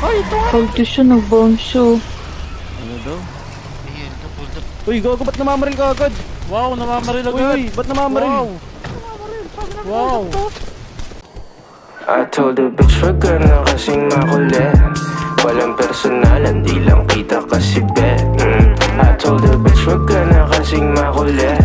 Ay, ito nga. Kalto siya, nag-bounce siya. Ano daw? Ayun, hold up. Uy, gago, ba't namamaril ka agad? Wow, namamaril agad. Uy, ba't namamaril? Wow. Wow. I told the bitch wag ka na kasing makulit. Walang personalan, di lang kita kasi bet. I told the bitch wag ka na kasing makulit.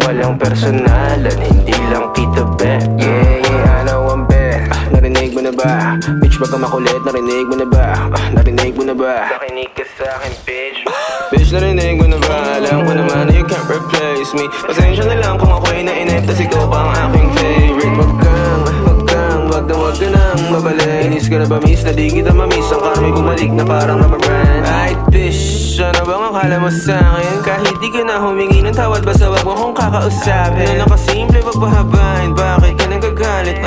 Walang personalan, hindi lang kita bet. Yeah, yeah, I know I'm bet. Narinig mo na ba? Bitch baka makulit, narinig mo na ba? Narinig mo na ba? Nakinig ka sa akin, bitch. Bitch, narinig mo na ba? Alam ko naman na you can't replace me. Pasensya na lang kung ako'y nainip, tas ikaw pa ang aking favorite. Wag ka nang mabalik. Inis ka na ba miss? Na di kita mamiss. Ang karmi bumalik na parang rubber brand. Ay bitch, ano bang akala mo sa'kin? Kahit di ka na humingi ng tawad, basta wag mo kong kakausapin. Na nakasimple, wag pahabain. Bakit ka nagagalit,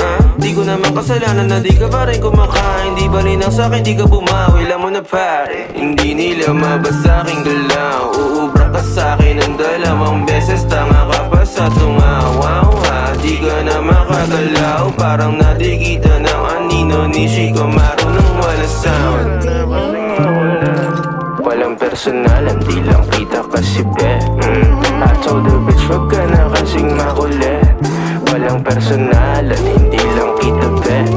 Di ko naman kasalanan na di ka pa rin kumakain. Di ba rin ang sa'kin, di ka bumawi. Alam mo na pare, hindi nila mabasa aking galaw. Uubra ka sa'kin ng 2 beses. Tanga ka pa sa tungawaw. Di ka na makagalaw. Parang nadikita ng anino ni Chico marunong wala sound. Walang personalan, di lang kita kasi bet. I told the bitch wag ka na kasing makulit. Walang personalan, hindi lang kita bet.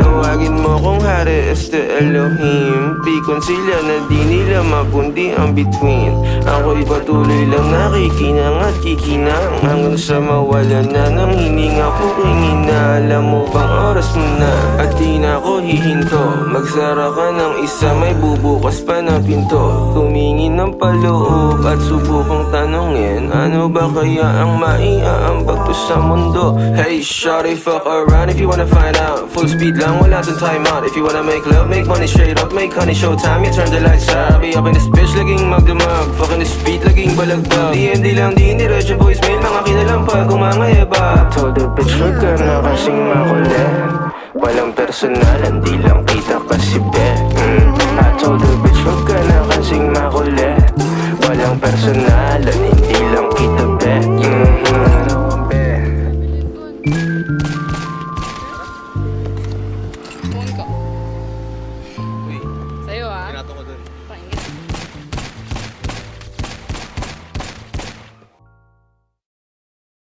Tawagin mo kung hari este Elohim. Pikon sila na di nila mapundi ang between. Ako'y patuloy lang nakikinang at kikinang hanggang sa mawala na ng hininga ko kingina. Alam mo bang oras mo na at di na ako hihinto. Magsara ka ng isa, may bubukas pa na pinto. Tumingin ng paloob at subukang tanongin, ano ba kaya ang maiaambag ko sa mundo? Hey shawty, fuck around if you wanna find out. Full speed lang, wala dun time out. If you wanna make love, make money straight up. Make honey, showtime, you turn the lights out. I'll be up in this bitch, laging magdamag. Fucking this beat, laging balagbag. DMD lang, di indiretso voicemail, mga kinalampag kung mga yaba. I told the bitch wag ka na kasing makulit. Walang personalan, di lang kita kasi bet. I told the bitch wag ka na kasing